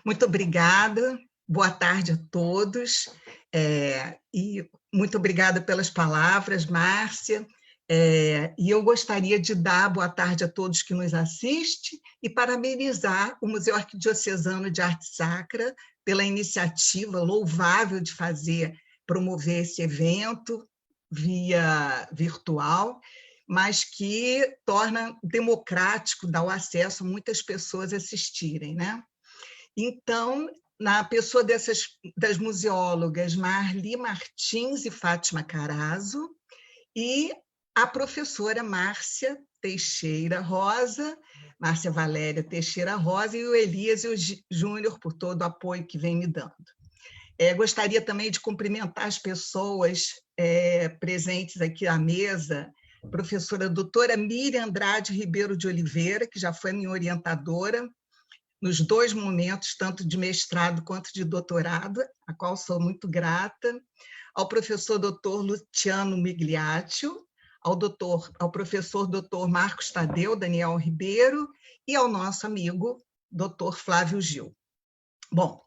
Muito obrigada, boa tarde a todos, e muito obrigada pelas palavras, Márcia, e eu gostaria de dar boa tarde a todos que nos assistem e parabenizar o Museu Arquidiocesano de Arte Sacra pela iniciativa louvável de promover esse evento via virtual, mas que torna democrático, dá o acesso a muitas pessoas assistirem, né? Então, na pessoa das museólogas Marli Martins e Fátima Carazo, e a professora Márcia Teixeira Rosa, Márcia Valéria Teixeira Rosa, e o Elias e o Júnior, por todo o apoio que vem me dando. Gostaria também de cumprimentar as pessoas presentes aqui à mesa, professora doutora Miriam Andrade Ribeiro de Oliveira, que já foi minha orientadora nos dois momentos, tanto de mestrado quanto de doutorado, a qual sou muito grata, ao professor doutor Luciano Migliaccio, ao professor doutor Marcos Tadeu Daniel Ribeiro e ao nosso amigo doutor Flávio Gil. Bom,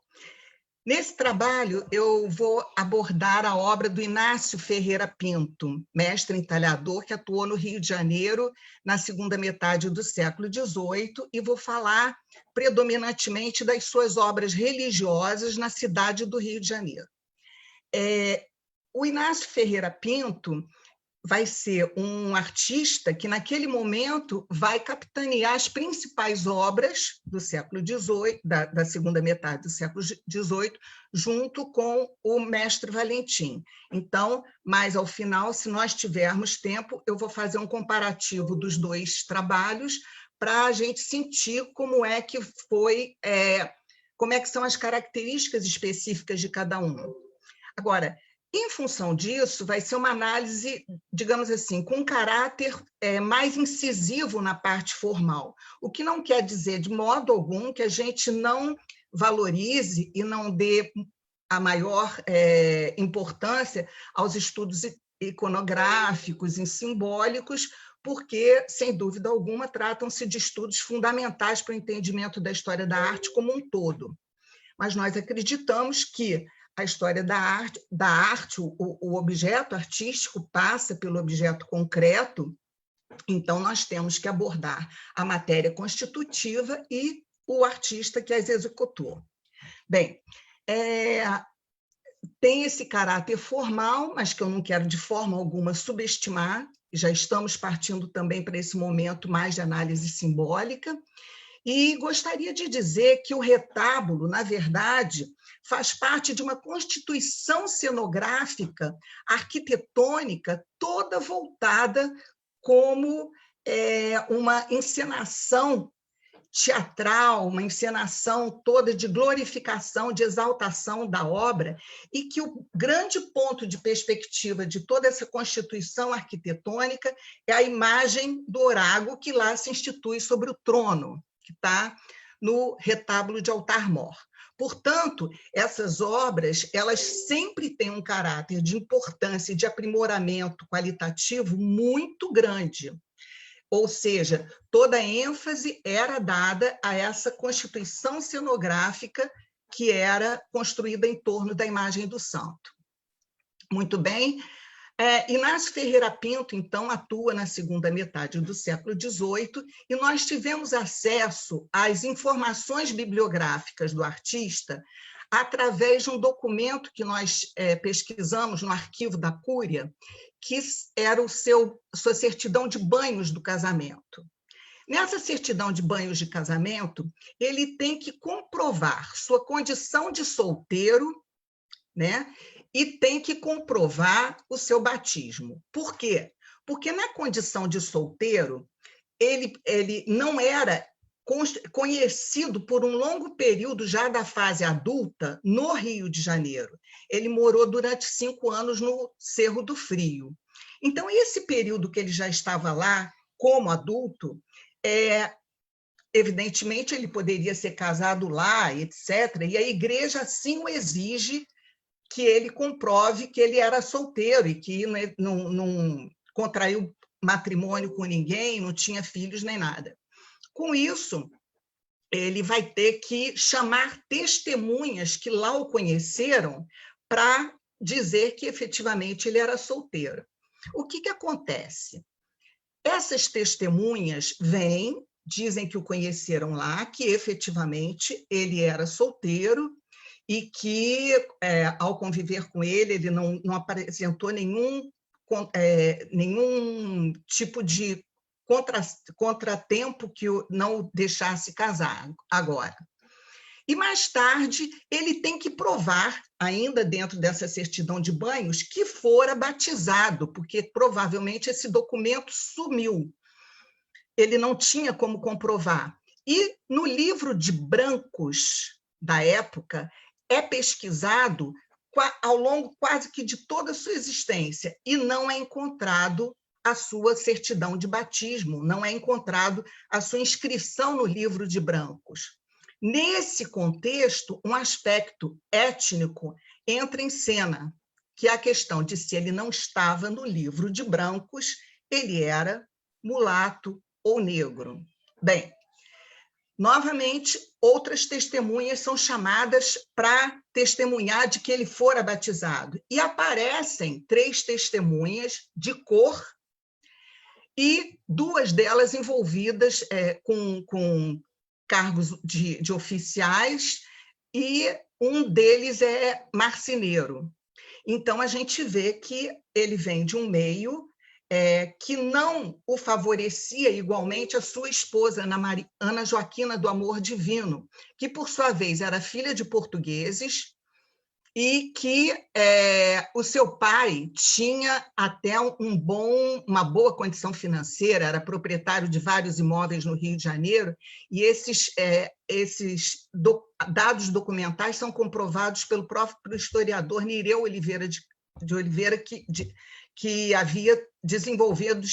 nesse trabalho, eu vou abordar a obra do Inácio Ferreira Pinto, mestre entalhador que atuou no Rio de Janeiro na segunda metade do século XVIII, e vou falar predominantemente das suas obras religiosas na cidade do Rio de Janeiro. O Inácio Ferreira Pinto vai ser um artista que, naquele momento, vai capitanear as principais obras do século XVIII, da segunda metade do século XVIII, junto com o mestre Valentim. Então, mais ao final, se nós tivermos tempo, eu vou fazer um comparativo dos dois trabalhos para a gente sentir como é que são as características específicas de cada um. Agora, em função disso, vai ser uma análise, digamos assim, com um caráter mais incisivo na parte formal, o que não quer dizer, de modo algum, que a gente não valorize e não dê a maior importância aos estudos iconográficos e simbólicos, porque, sem dúvida alguma, tratam-se de estudos fundamentais para o entendimento da história da arte como um todo. Mas nós acreditamos que a história da arte, o objeto artístico passa pelo objeto concreto, então nós temos que abordar a matéria constitutiva e o artista que as executou. Bem, tem esse caráter formal, mas que eu não quero de forma alguma subestimar, já estamos partindo também para esse momento mais de análise simbólica, e gostaria de dizer que o retábulo, na verdade, faz parte de uma constituição cenográfica, arquitetônica, toda voltada como uma encenação teatral, uma encenação toda de glorificação, de exaltação da obra, e que o grande ponto de perspectiva de toda essa constituição arquitetônica é a imagem do orágo que lá se institui sobre o trono, que está no retábulo de altar-mor. Portanto, essas obras, elas sempre têm um caráter de importância e de aprimoramento qualitativo muito grande. Ou seja, toda a ênfase era dada a essa constituição cenográfica que era construída em torno da imagem do santo. Muito bem. Inácio Ferreira Pinto, então, atua na segunda metade do século XVIII, e nós tivemos acesso às informações bibliográficas do artista através de um documento que nós pesquisamos no arquivo da Cúria, que era sua certidão de banhos do casamento. Nessa certidão de banhos de casamento, ele tem que comprovar sua condição de solteiro, né? E tem que comprovar o seu batismo. Por quê? Porque na condição de solteiro, ele não era conhecido por um longo período já da fase adulta no Rio de Janeiro. Ele morou durante 5 anos no Cerro do Frio. Então, esse período que ele já estava lá como adulto, evidentemente, ele poderia ser casado lá, etc., e a igreja assim o exige, que ele comprove que ele era solteiro e que não contraiu matrimônio com ninguém, não tinha filhos nem nada. Com isso, ele vai ter que chamar testemunhas que lá o conheceram para dizer que efetivamente ele era solteiro. O que acontece? Essas testemunhas vêm, dizem que o conheceram lá, que efetivamente ele era solteiro e que, ao conviver com ele não apresentou nenhum tipo de contratempo que não o deixasse casar agora. E mais tarde, ele tem que provar, ainda dentro dessa certidão de banhos, que fora batizado, porque provavelmente esse documento sumiu. Ele não tinha como comprovar. E no livro de brancos da época, é pesquisado ao longo quase que de toda a sua existência, e não é encontrado a sua certidão de batismo, não é encontrado a sua inscrição no livro de brancos. Nesse contexto, um aspecto étnico entra em cena, que é a questão de se ele não estava no livro de brancos, ele era mulato ou negro. Bem, novamente, outras testemunhas são chamadas para testemunhar de que ele fora batizado. E aparecem 3 testemunhas de cor e 2 delas envolvidas com cargos de oficiais, e um deles é marceneiro. Então, a gente vê que ele vem de um meio que não o favorecia igualmente a sua esposa, Ana Joaquina do Amor Divino, que, por sua vez, era filha de portugueses, e que o seu pai tinha até uma boa condição financeira, era proprietário de vários imóveis no Rio de Janeiro, e esses dados documentais são comprovados pelo próprio historiador Nireu Oliveira de Oliveira, que havia desenvolvido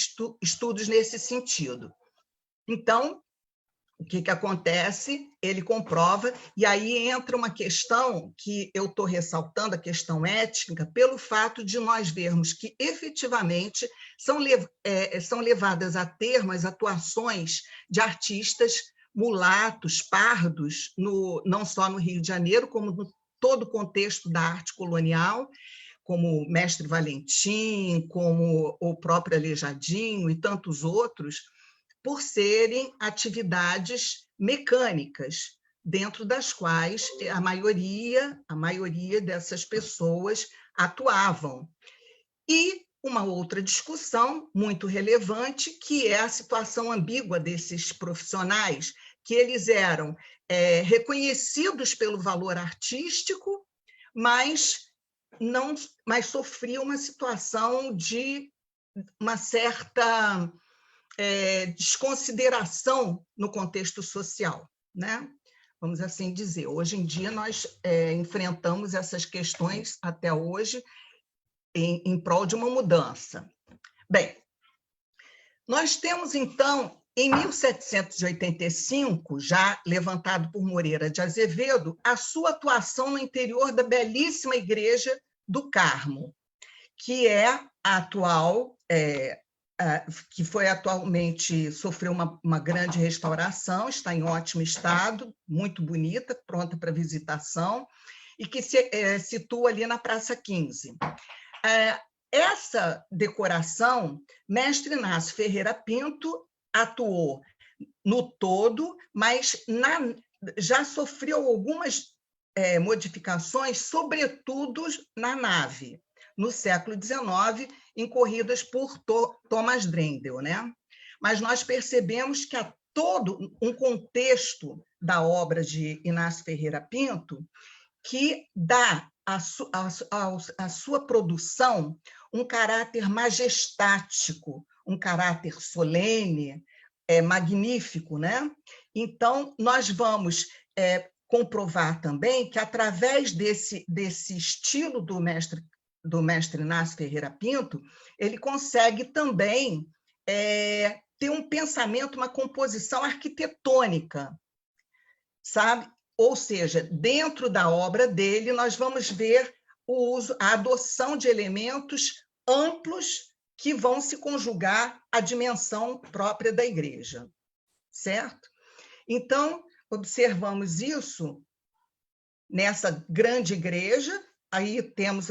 estudos nesse sentido. Então, o que acontece? Ele comprova, e aí entra uma questão que eu estou ressaltando, a questão étnica, pelo fato de nós vermos que, efetivamente, são levadas a termo as atuações de artistas mulatos, pardos, não só no Rio de Janeiro, como no todo o contexto da arte colonial, como o Mestre Valentim, como o próprio Aleijadinho e tantos outros, por serem atividades mecânicas, dentro das quais a maioria dessas pessoas atuavam. E uma outra discussão muito relevante, que é a situação ambígua desses profissionais, que eles eram reconhecidos pelo valor artístico, mas sofriam uma situação de uma certa desconsideração no contexto social, né? Vamos assim dizer. Hoje em dia, nós enfrentamos essas questões, até hoje, em prol de uma mudança. Bem, nós temos, então, em 1785, já levantado por Moreira de Azevedo, a sua atuação no interior da belíssima Igreja do Carmo, que é a atual... que foi atualmente, sofreu uma grande restauração, está em ótimo estado, muito bonita, pronta para visitação, e que se situa ali na Praça 15. Essa decoração, Mestre Inácio Ferreira Pinto atuou no todo, mas já sofreu algumas modificações, sobretudo na nave, no século XIX, incorridas por Thomas Drendel, né? Mas nós percebemos que há todo um contexto da obra de Inácio Ferreira Pinto que dá à sua produção um caráter majestático, um caráter solene, magnífico, né? Então, nós vamos comprovar também que, através desse estilo do mestre Inácio Ferreira Pinto, ele consegue também ter um pensamento, uma composição arquitetônica, sabe? Ou seja, dentro da obra dele, nós vamos ver a adoção de elementos amplos que vão se conjugar à dimensão própria da igreja, certo? Então, observamos isso nessa grande igreja. Aí temos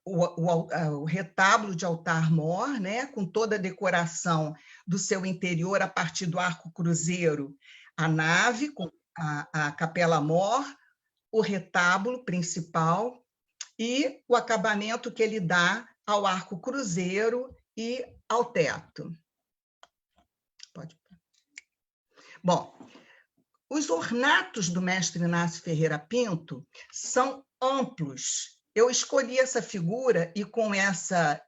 o retábulo de altar-mor, né, com toda a decoração do seu interior, a partir do arco cruzeiro, a nave, com a capela-mor, o retábulo principal e o acabamento que ele dá ao arco cruzeiro e ao teto. Bom, os ornatos do mestre Inácio Ferreira Pinto são amplos. Eu escolhi essa figura e com essa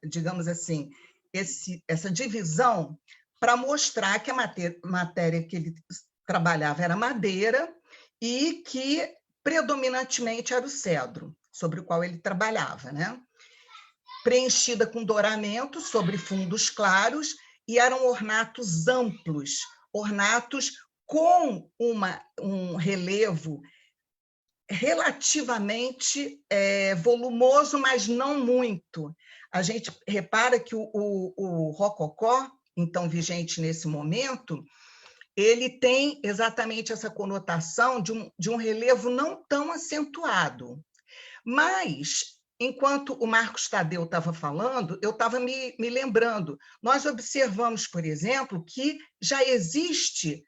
digamos assim, essa divisão para mostrar que a matéria que ele trabalhava era madeira e que predominantemente era o cedro, sobre o qual ele trabalhava, né? Preenchida com douramento sobre fundos claros, e eram ornatos amplos, ornatos com um relevo relativamente volumoso, mas não muito. A gente repara que o rococó, então vigente nesse momento, ele tem exatamente essa conotação de um relevo não tão acentuado. Mas, enquanto o Marcos Tadeu estava falando, eu estava me lembrando, nós observamos, por exemplo, que já existe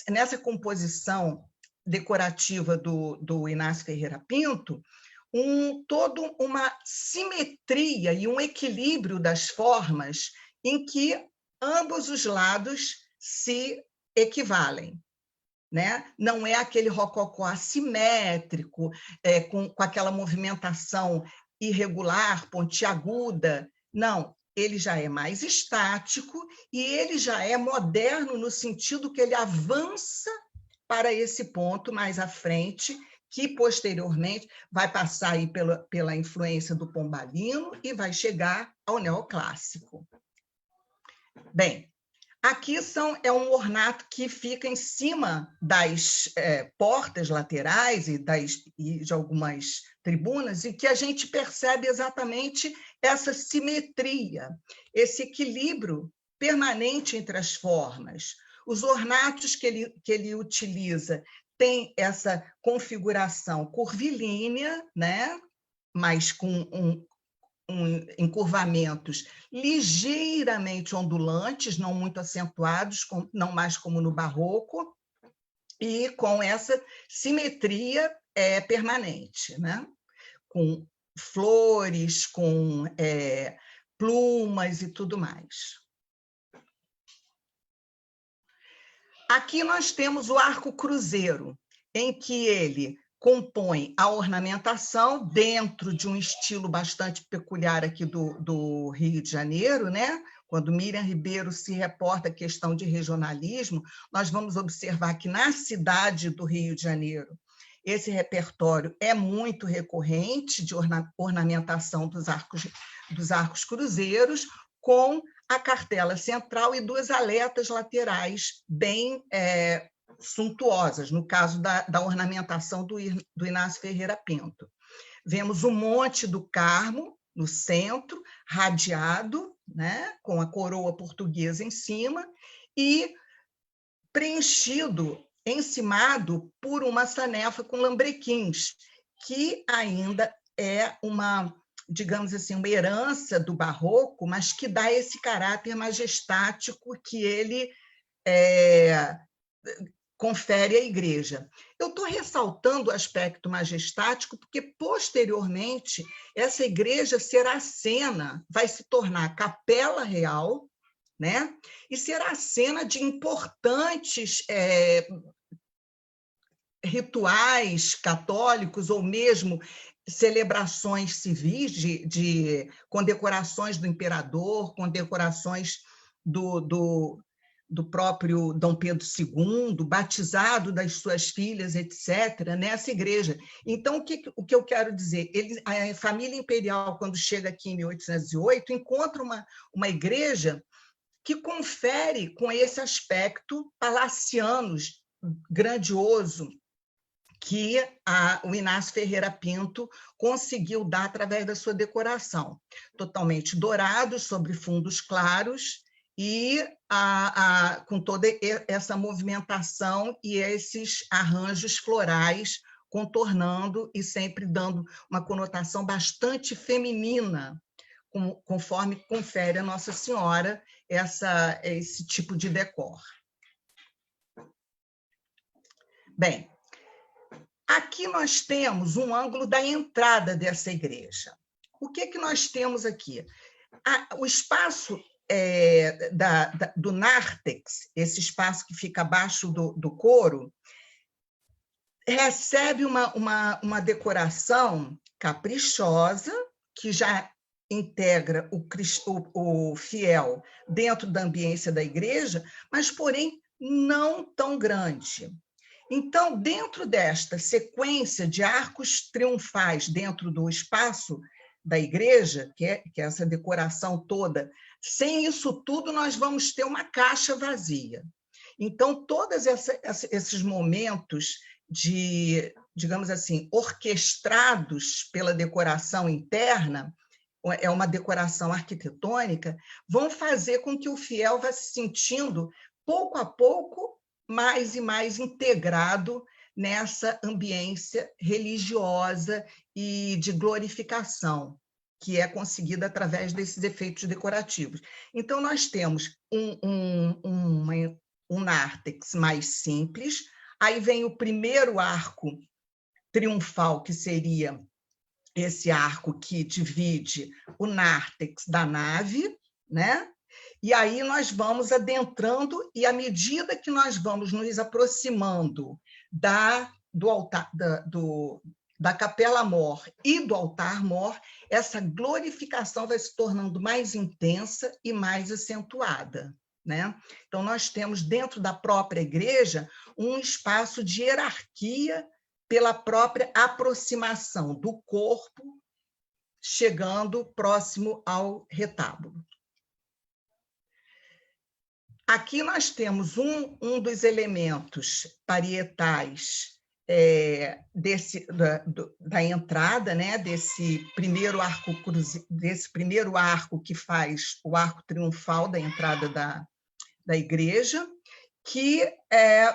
nessa composição decorativa do Inácio Ferreira Pinto toda uma simetria e um equilíbrio das formas em que ambos os lados se equivalem. Né? Não é aquele rococó assimétrico, com aquela movimentação irregular, pontiaguda. Não, ele já é mais estático e ele já é moderno no sentido que ele avança para esse ponto mais à frente, que posteriormente vai passar aí pela influência do pombalino e vai chegar ao neoclássico. Bem, aqui é um ornato que fica em cima das portas laterais e de algumas tribunas, e que a gente percebe exatamente essa simetria, esse equilíbrio permanente entre as formas. Os ornatos que ele utiliza têm essa configuração curvilínea, né? Mas com encurvamentos ligeiramente ondulantes, não muito acentuados, não mais como no barroco, e com essa simetria permanente, né? Com flores, com plumas e tudo mais. Aqui nós temos o arco cruzeiro, em que ele compõe a ornamentação dentro de um estilo bastante peculiar aqui do Rio de Janeiro, né? Quando Miriam Ribeiro se reporta a questão de regionalismo, nós vamos observar que na cidade do Rio de Janeiro, esse repertório é muito recorrente de ornamentação dos arcos cruzeiros, com a cartela central e duas aletas laterais bem suntuosas, no caso da ornamentação do Inácio Ferreira Pinto. Vemos o Monte do Carmo, no centro, radiado, né, com a coroa portuguesa em cima, e preenchido, encimado por uma sanefa com lambrequins, que ainda é digamos assim, uma herança do barroco, mas que dá esse caráter majestático que ele confere à igreja. Eu estou ressaltando o aspecto majestático porque, posteriormente, essa igreja será cena, vai se tornar capela real, né? E será cena de importantes rituais católicos ou mesmo celebrações civis de condecorações do imperador, condecorações do próprio Dom Pedro II, batizado das suas filhas, etc., nessa igreja. Então, o que eu quero dizer? A família imperial, quando chega aqui em 1808, encontra uma igreja que confere com esse aspecto palaciano, grandioso, que o Inácio Ferreira Pinto conseguiu dar através da sua decoração. Totalmente dourados, sobre fundos claros, e com toda essa movimentação e esses arranjos florais contornando e sempre dando uma conotação bastante feminina, conforme confere a Nossa Senhora esse tipo de decor. Bem, aqui nós temos um ângulo da entrada dessa igreja. O que nós temos aqui? O espaço do nártex, esse espaço que fica abaixo do coro, recebe uma decoração caprichosa, que já integra o fiel dentro da ambiência da igreja, mas, porém, não tão grande. Então, dentro desta sequência de arcos triunfais dentro do espaço da igreja, que é essa decoração toda, sem isso tudo, nós vamos ter uma caixa vazia. Então, todos esses momentos digamos assim, orquestrados pela decoração interna, é uma decoração arquitetônica, vão fazer com que o fiel vá se sentindo, pouco a pouco, mais e mais integrado nessa ambiência religiosa e de glorificação, que é conseguida através desses efeitos decorativos. Então, nós temos um nártex mais simples, aí vem o primeiro arco triunfal, que seria esse arco que divide o nártex da nave, né? E aí nós vamos adentrando, e à medida que nós vamos nos aproximando do altar, da capela-mor e do altar-mor, essa glorificação vai se tornando mais intensa e mais acentuada, né? Então, nós temos dentro da própria igreja um espaço de hierarquia pela própria aproximação do corpo, chegando próximo ao retábulo. Aqui nós temos um dos elementos parietais da entrada, né, desse primeiro arco que faz o arco triunfal da entrada da igreja, que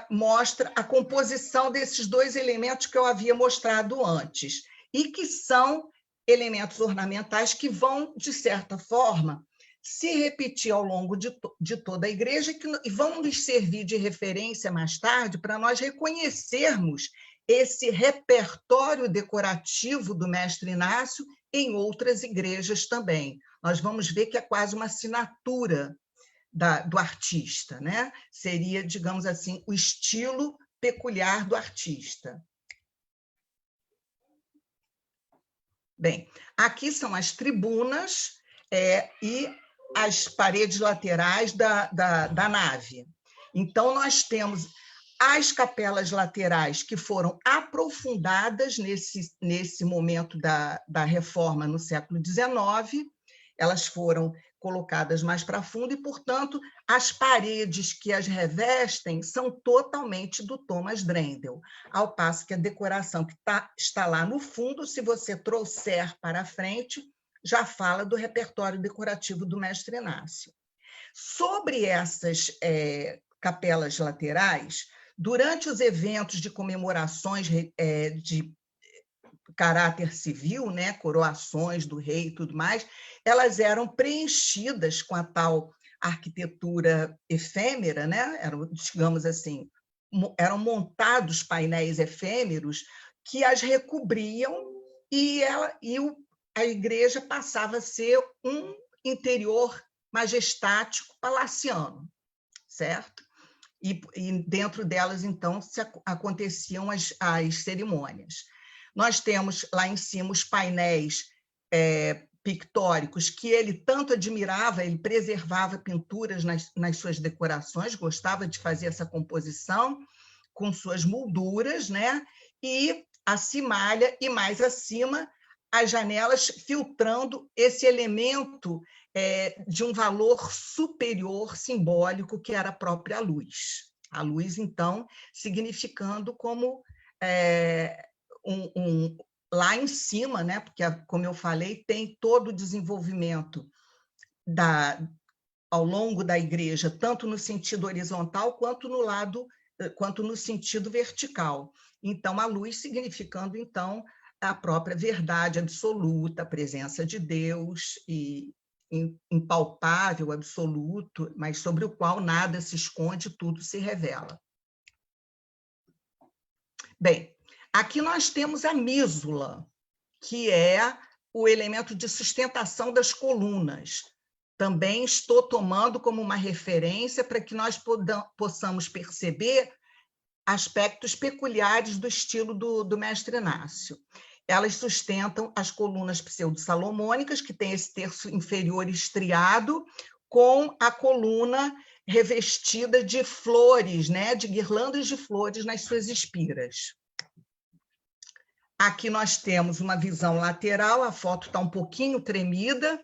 mostra a composição desses dois elementos que eu havia mostrado antes, e que são elementos ornamentais que vão, de certa forma, se repetir ao longo de toda a igreja e vão nos servir de referência mais tarde para nós reconhecermos esse repertório decorativo do mestre Inácio em outras igrejas também. Nós vamos ver que é quase uma assinatura do artista, né? Seria, digamos assim, o estilo peculiar do artista. Bem, aqui são as tribunas e as paredes laterais da nave. Então, nós temos as capelas laterais que foram aprofundadas nesse momento da reforma no século XIX, elas foram colocadas mais para fundo e, portanto, as paredes que as revestem são totalmente do Thomas Drendel, ao passo que a decoração que está lá no fundo, se você trouxer para frente, já fala do repertório decorativo do mestre Inácio. Sobre essas capelas laterais, durante os eventos de comemorações de caráter civil, né, coroações do rei e tudo mais, elas eram preenchidas com a tal arquitetura efêmera, né? Eram, digamos assim, eram montados painéis efêmeros que as recobriam e a igreja passava a ser um interior majestático palaciano, certo? E dentro delas, então, aconteciam as cerimônias. Nós temos lá em cima os painéis pictóricos que ele tanto admirava, ele preservava pinturas nas suas decorações, gostava de fazer essa composição com suas molduras, né? E a cimalha, e mais acima, as janelas filtrando esse elemento de um valor superior, simbólico, que era a própria luz. A luz, então, significando como lá em cima, né? Porque, como eu falei, tem todo o desenvolvimento ao longo da igreja, tanto no sentido horizontal quanto no sentido vertical. Então, a luz significando, então, a própria verdade absoluta, a presença de Deus, e impalpável, absoluto, mas sobre o qual nada se esconde, tudo se revela. Bem, aqui nós temos a mísula, que é o elemento de sustentação das colunas. Também estou tomando como uma referência para que nós possamos perceber aspectos peculiares do estilo do mestre Inácio. Elas sustentam as colunas pseudo-salomônicas, que tem esse terço inferior estriado, com a coluna revestida de flores, né, de guirlandas de flores nas suas espiras. Aqui nós temos uma visão lateral, a foto está um pouquinho tremida,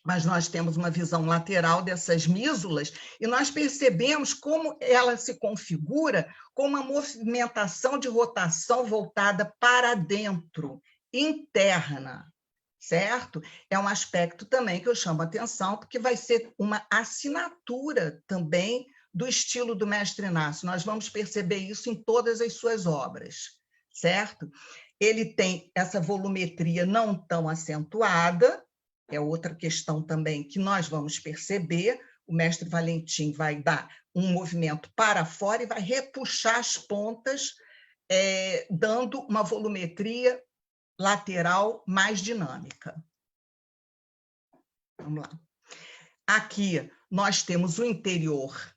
mas nós temos uma visão lateral dessas mísulas, e nós percebemos como ela se configura com uma movimentação de rotação voltada para dentro, interna, certo? É um aspecto também que eu chamo a atenção, porque vai ser uma assinatura também do estilo do mestre Inácio. Nós vamos perceber isso em todas as suas obras, certo? Ele tem essa volumetria não tão acentuada, é outra questão também que nós vamos perceber. O mestre Valentim vai dar um movimento para fora e vai repuxar as pontas, dando uma volumetria lateral mais dinâmica. Vamos lá. Aqui nós temos o interior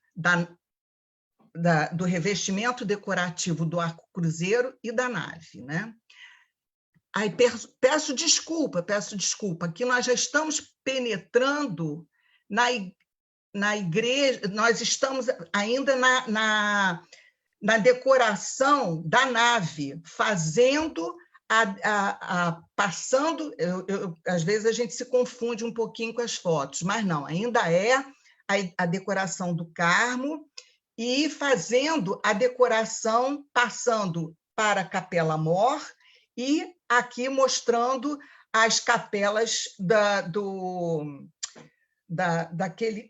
do revestimento decorativo do arco cruzeiro e da nave, né? Aí peço desculpa, aqui nós já estamos penetrando na igreja, nós estamos ainda na decoração da nave, fazendo, passando, às vezes a gente se confunde um pouquinho com as fotos, mas não, ainda é a decoração do Carmo, e fazendo a decoração, passando para a Capela Mor, e aqui mostrando as capelas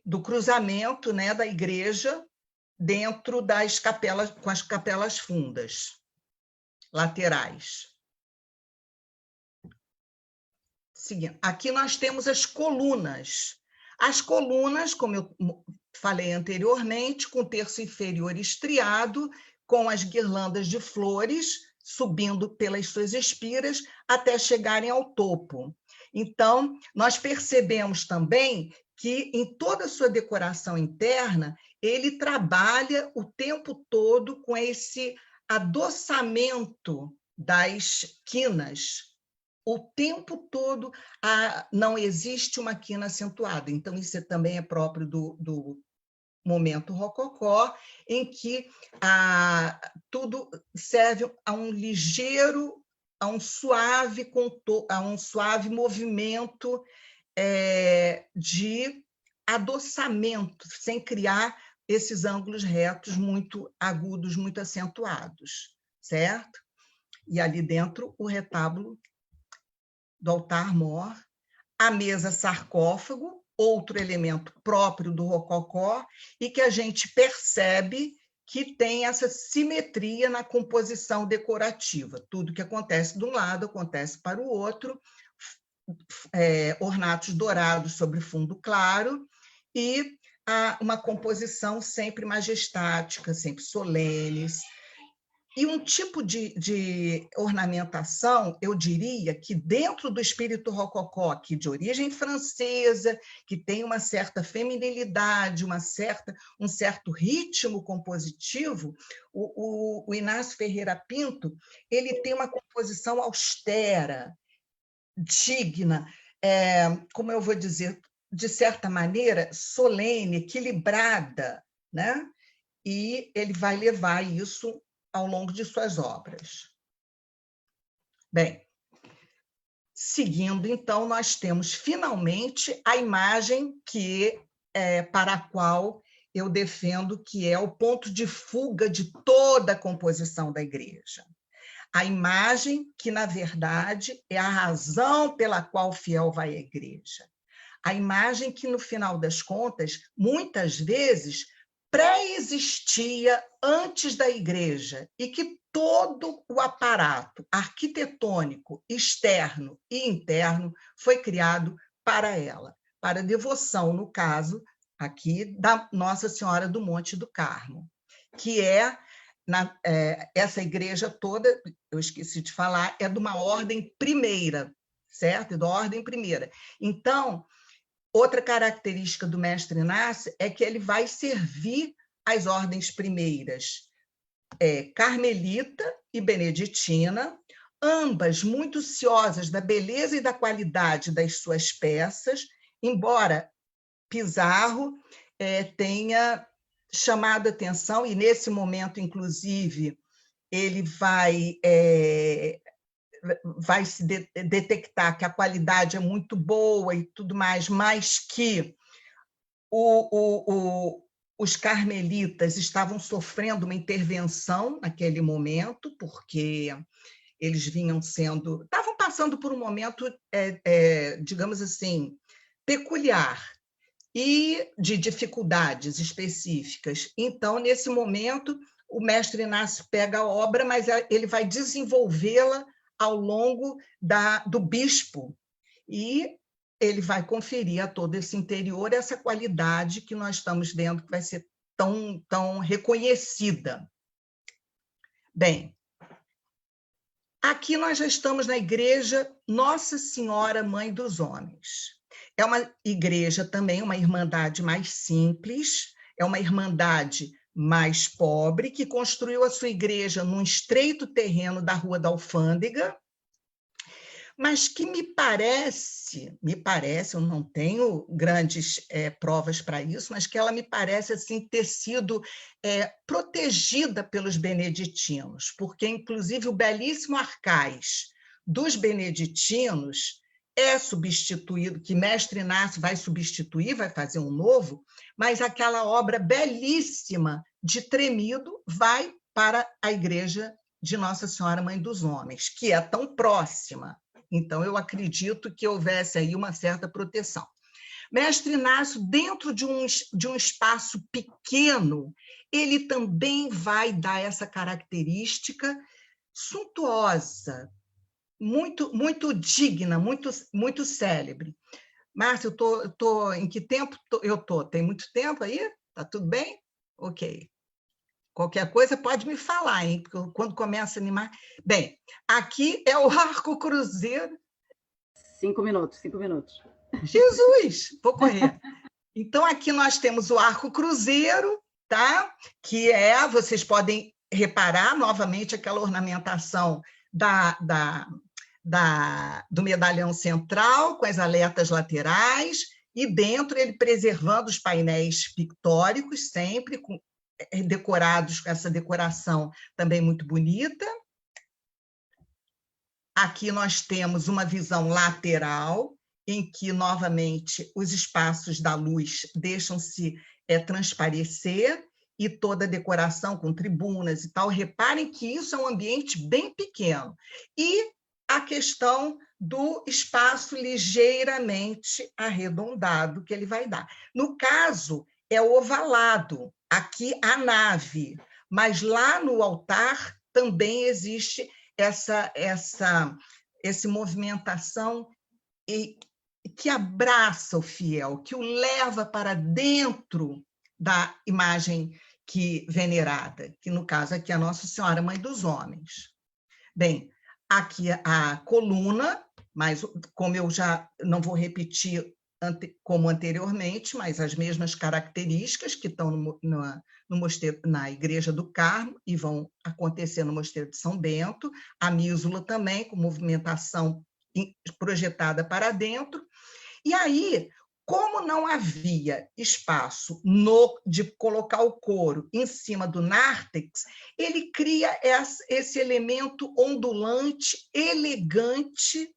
do cruzamento, né, da igreja, dentro das capelas, com as capelas fundas, laterais. Seguindo, aqui nós temos as colunas. As colunas, como eu falei anteriormente, com o terço inferior estriado, com as guirlandas de flores, subindo pelas suas espiras até chegarem ao topo. Então, nós percebemos também que, em toda a sua decoração interna, ele trabalha o tempo todo com esse adoçamento das quinas. O tempo todo não existe uma quina acentuada. Então, isso também é próprio do momento rococó, em que tudo serve a um ligeiro, a um suave movimento de adoçamento, sem criar esses ângulos retos muito agudos, muito acentuados, certo? E ali dentro o retábulo do altar-mor, a mesa sarcófago, outro elemento próprio do rococó, e que a gente percebe que tem essa simetria na composição decorativa. Tudo que acontece de um lado acontece para o outro, ornatos dourados sobre fundo claro, e uma composição sempre majestática, sempre solene. E um tipo de ornamentação, eu diria que dentro do espírito rococó, que de origem francesa, que tem uma certa feminilidade, um certo ritmo compositivo, o Inácio Ferreira Pinto, ele tem uma composição austera, digna, como eu vou dizer, de certa maneira, solene, equilibrada, né? E ele vai levar isso ao longo de suas obras. Bem, seguindo, então, nós temos, finalmente, a imagem para a qual eu defendo que é o ponto de fuga de toda a composição da igreja. A imagem que, na verdade, é a razão pela qual o fiel vai à igreja. a imagem que, no final das contas, muitas vezes pré-existia antes da igreja e que todo o aparato arquitetônico externo e interno foi criado para ela, para devoção, no caso aqui da Nossa Senhora do Monte do Carmo, que essa igreja toda, eu esqueci de falar, é de uma ordem primeira, certo? Da ordem primeira. Então, outra característica do mestre Inácio é que ele vai servir as ordens primeiras, carmelita e beneditina, ambas muito ciosas da beleza e da qualidade das suas peças, embora Pizarro tenha chamado a atenção, e nesse momento, inclusive, ele vai se detectar que a qualidade é muito boa e tudo mais, mas que os carmelitas estavam sofrendo uma intervenção naquele momento, porque eles estavam passando por um momento, digamos assim, peculiar e de dificuldades específicas. Então, nesse momento, o mestre Inácio pega a obra, mas ele vai desenvolvê-la ao longo do bispo, e ele vai conferir a todo esse interior essa qualidade que nós estamos vendo que vai ser tão reconhecida. Bem, aqui nós já estamos na igreja Nossa Senhora Mãe dos Homens. É uma igreja também, uma irmandade mais simples, é uma irmandade mais pobre, que construiu a sua igreja num estreito terreno da Rua da Alfândega, mas que me parece, eu não tenho grandes provas para isso, mas que ela me parece assim, ter sido protegida pelos beneditinos, porque, inclusive, o belíssimo arcais dos beneditinos é substituído, que mestre Inácio vai substituir, vai fazer um novo, mas aquela obra belíssima de Tremido vai para a igreja de Nossa Senhora Mãe dos Homens, que é tão próxima. Então, eu acredito que houvesse aí uma certa proteção. Mestre Inácio, dentro de um espaço pequeno, ele também vai dar essa característica suntuosa, muito digna, muito célebre. Márcia, eu tô em que tempo eu tô? Tem muito tempo aí? Tá tudo bem? Ok. Qualquer coisa pode me falar, hein? Porque quando começa a animar... Bem, aqui é o arco cruzeiro. 5 minutos, 5 minutos. Jesus, vou correr. Então, aqui nós temos o arco cruzeiro, tá? Que vocês podem reparar novamente aquela ornamentação do medalhão central, com as aletas laterais, e dentro ele preservando os painéis pictóricos, sempre decorados com essa decoração também muito bonita. Aqui nós temos uma visão lateral, em que, novamente, os espaços da luz deixam-se transparecer, e toda a decoração com tribunas e tal. Reparem que isso é um ambiente bem pequeno. E a questão do espaço ligeiramente arredondado que ele vai dar. No caso, é ovalado, aqui a nave, mas lá no altar também existe essa movimentação que abraça o fiel, que o leva para dentro da imagem venerada, que no caso aqui é a Nossa Senhora Mãe dos Homens. Bem, aqui a coluna, mas como eu já não vou repetir como anteriormente, mas as mesmas características que estão no mosteiro, na Igreja do Carmo, e vão acontecer no Mosteiro de São Bento, a mísula também, com movimentação projetada para dentro. E aí, como não havia espaço de colocar o couro em cima do nártex, ele cria esse elemento ondulante, elegante,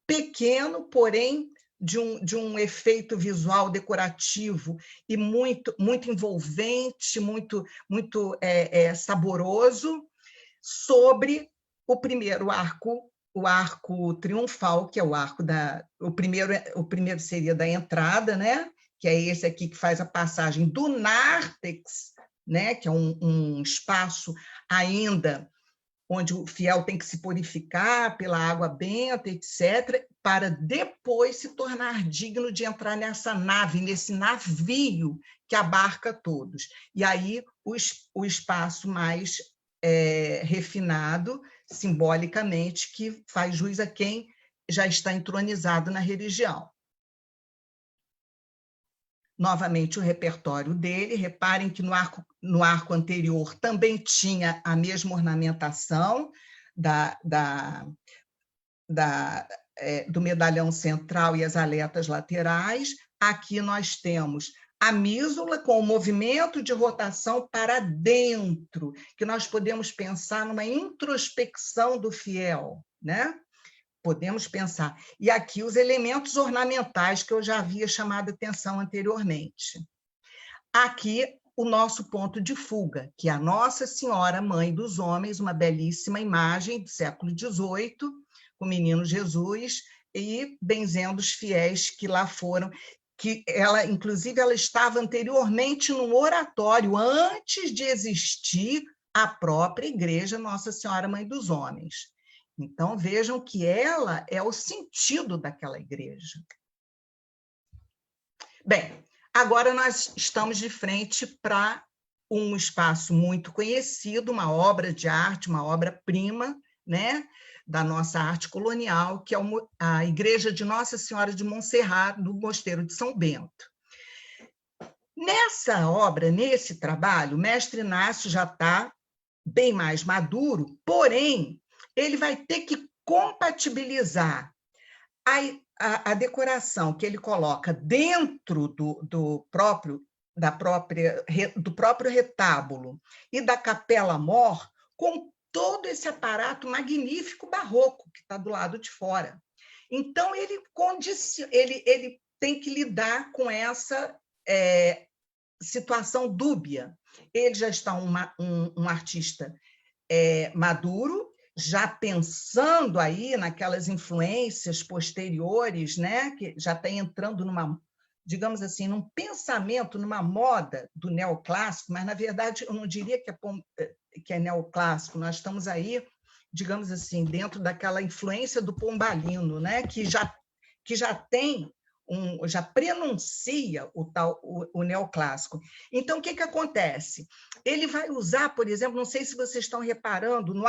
pequeno, porém de um efeito visual decorativo e muito envolvente, muito saboroso, sobre o primeiro arco o arco triunfal, que é o arco o primeiro seria da entrada, né? Que é esse aqui que faz a passagem do nártex, né? Que é um espaço ainda onde o fiel tem que se purificar pela água benta, etc., para depois se tornar digno de entrar nessa nave, nesse navio que abarca todos. E aí o espaço mais refinado, simbolicamente, que faz jus a quem já está entronizado na religião. Novamente, o repertório dele. Reparem que no arco anterior também tinha a mesma ornamentação do medalhão central e as aletas laterais. Aqui nós temos a mísula com o movimento de rotação para dentro, que nós podemos pensar numa introspecção do fiel, né? Podemos pensar. E aqui os elementos ornamentais que eu já havia chamado a atenção anteriormente. Aqui o nosso ponto de fuga, que é a Nossa Senhora, Mãe dos Homens, uma belíssima imagem do século XVIII, com o menino Jesus, e benzendo os fiéis que lá foram, que ela, inclusive, ela estava anteriormente num oratório, antes de existir a própria igreja Nossa Senhora, Mãe dos Homens. Então, vejam que ela é o sentido daquela igreja. Bem, agora nós estamos de frente para um espaço muito conhecido, uma obra de arte, uma obra-prima, né, da nossa arte colonial, que é a Igreja de Nossa Senhora de Montserrat, do Mosteiro de São Bento. Nessa obra, nesse trabalho, o mestre Inácio já está bem mais maduro, porém, ele vai ter que compatibilizar a decoração que ele coloca dentro do próprio retábulo e da capela-mor com todo esse aparato magnífico barroco que está do lado de fora. Então, ele tem que lidar com essa situação dúbia. Ele já está um artista maduro, já pensando aí naquelas influências posteriores, né, que já está entrando numa, digamos assim, num pensamento, numa moda do neoclássico, mas, na verdade, eu não diria que é neoclássico, nós estamos aí, digamos assim, dentro daquela influência do pombalino, né, que já tem já prenuncia o neoclássico. Então, o que acontece? Ele vai usar, por exemplo, não sei se vocês estão reparando, no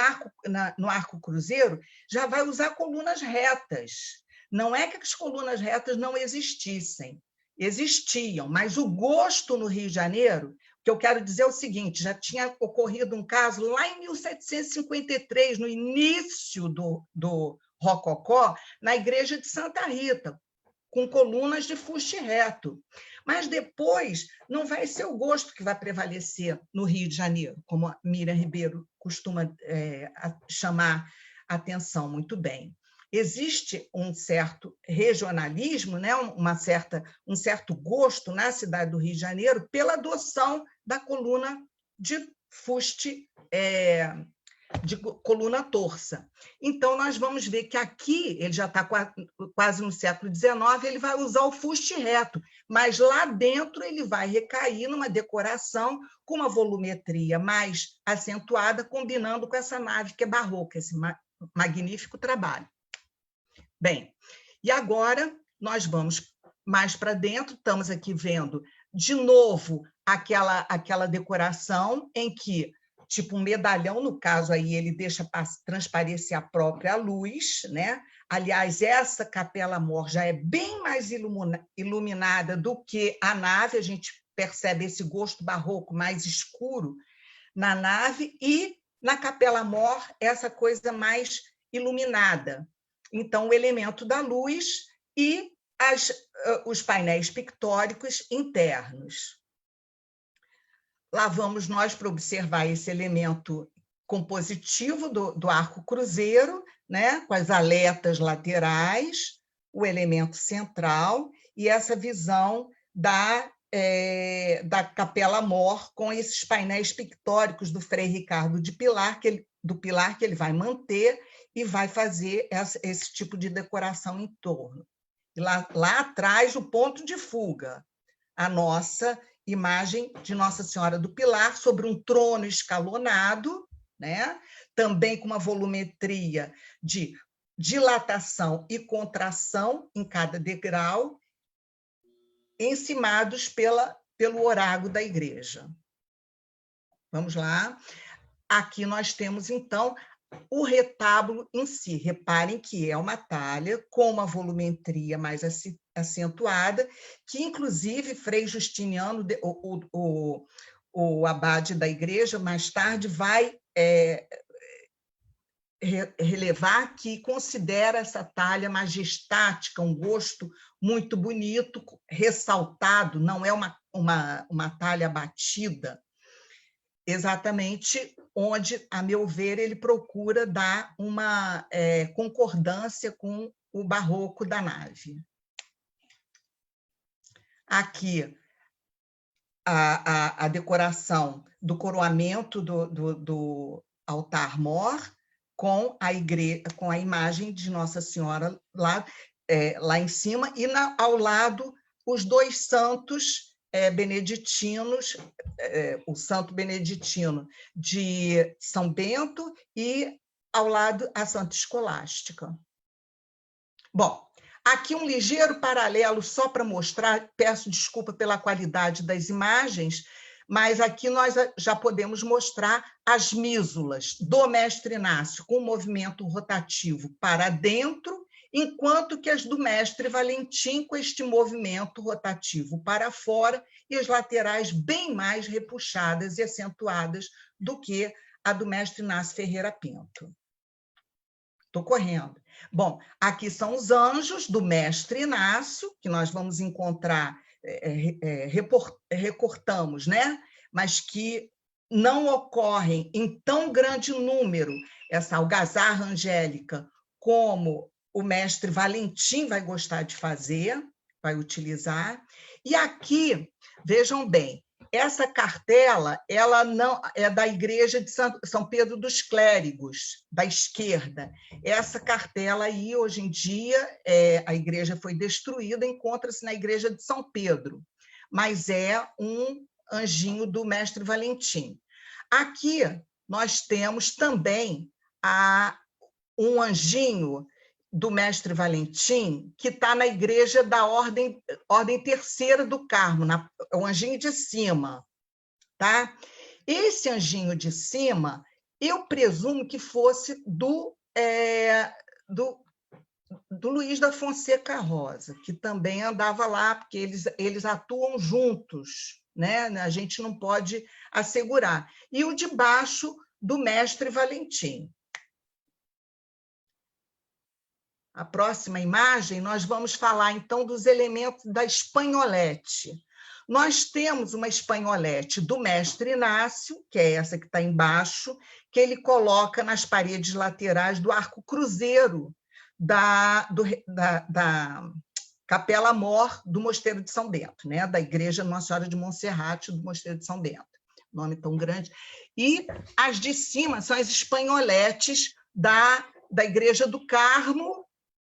arco cruzeiro, já vai usar colunas retas. Não é que as colunas retas não existissem, existiam, mas o gosto no Rio de Janeiro, o que eu quero dizer é o seguinte, já tinha ocorrido um caso lá em 1753, no início do Rococó, na igreja de Santa Rita, com colunas de fuste reto. Mas depois não vai ser o gosto que vai prevalecer no Rio de Janeiro, como a Miriam Ribeiro costuma chamar a atenção muito bem. Existe um certo regionalismo, né? um certo gosto na cidade do Rio de Janeiro pela adoção da coluna de fuste de coluna torça. Então, nós vamos ver que aqui, ele já está quase no século XIX, ele vai usar o fuste reto, mas lá dentro ele vai recair numa decoração com uma volumetria mais acentuada, combinando com essa nave que é barroca, esse magnífico trabalho. Bem, e agora nós vamos mais para dentro, estamos aqui vendo, de novo, aquela decoração em que tipo um medalhão, no caso aí ele deixa transparecer a própria luz, né? Aliás, essa capela-mor já é bem mais iluminada do que a nave, a gente percebe esse gosto barroco mais escuro na nave, e na capela-mor essa coisa mais iluminada. Então, o elemento da luz e os painéis pictóricos internos. Lá vamos nós para observar esse elemento compositivo do arco cruzeiro, né, com as aletas laterais, o elemento central e essa visão da capela-mor com esses painéis pictóricos do Frei Ricardo de Pilar, que ele do pilar que ele vai manter e vai fazer esse tipo de decoração em torno. E lá atrás, o ponto de fuga, a nossa imagem de Nossa Senhora do Pilar sobre um trono escalonado, né? Também com uma volumetria de dilatação e contração em cada degrau, encimados pelo orágo da igreja. Vamos lá. Aqui nós temos, então, o retábulo em si. Reparem que é uma talha com uma volumetria mais acentuada, que, inclusive, Frei Justiniano, o abade da igreja, mais tarde vai relevar que considera essa talha majestática, um gosto muito bonito, ressaltado, não é uma talha batida, exatamente onde, a meu ver, ele procura dar uma concordância com o barroco da nave. Aqui, a decoração do coroamento do altar-mor, com a imagem de Nossa Senhora lá em cima, e ao lado os dois santos beneditinos, o santo beneditino de São Bento e, ao lado, a Santa Escolástica. Bom, aqui um ligeiro paralelo, só para mostrar, peço desculpa pela qualidade das imagens, mas aqui nós já podemos mostrar as mísulas do Mestre Inácio com movimento rotativo para dentro, enquanto que as do Mestre Valentim com este movimento rotativo para fora e as laterais bem mais repuxadas e acentuadas do que a do Mestre Inácio Ferreira Pinto. Estou correndo. Bom, aqui são os anjos do Mestre Inácio, que nós vamos encontrar, recortamos, né? Mas que não ocorrem em tão grande número, essa algazarra angélica, como o Mestre Valentim vai gostar de fazer, vai utilizar. E aqui, vejam bem, essa cartela, ela não é da igreja de São Pedro dos Clérigos, da esquerda. Essa cartela aí, hoje em dia, a igreja foi destruída, encontra-se na igreja de São Pedro, mas é um anjinho do Mestre Valentim. Aqui nós temos também um anjinho do Mestre Valentim, que está na igreja da Ordem Terceira do Carmo, o anjinho de cima. Tá? Esse anjinho de cima, eu presumo que fosse do Luiz da Fonseca Rosa, que também andava lá, porque eles atuam juntos, né? A gente não pode assegurar. E o de baixo, do Mestre Valentim. A próxima imagem, nós vamos falar, então, dos elementos da espanholete. Nós temos uma espanholete do Mestre Inácio, que é essa que está embaixo, que ele coloca nas paredes laterais do arco cruzeiro da Capela Mor do Mosteiro de São Bento, né? Da Igreja Nossa Senhora de Monserrate do Mosteiro de São Bento. Nome tão grande. E as de cima são as espanholetes da Igreja do Carmo,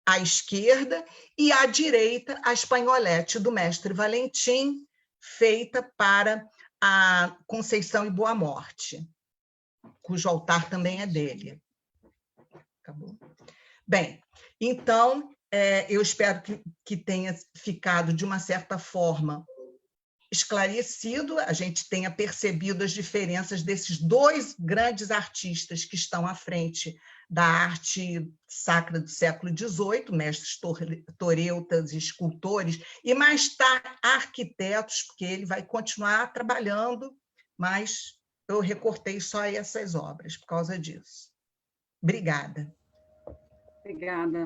à esquerda, e à direita, a espanholete do Mestre Valentim, feita para a Conceição e Boa Morte, cujo altar também é dele. Acabou? Bem, então, eu espero que tenha ficado, de uma certa forma, esclarecido, a gente tenha percebido as diferenças desses dois grandes artistas que estão à frente da arte sacra do século XVIII, mestres toreutas, escultores, e mais tarde arquitetos, porque ele vai continuar trabalhando, mas eu recortei só essas obras por causa disso. Obrigada. Obrigada.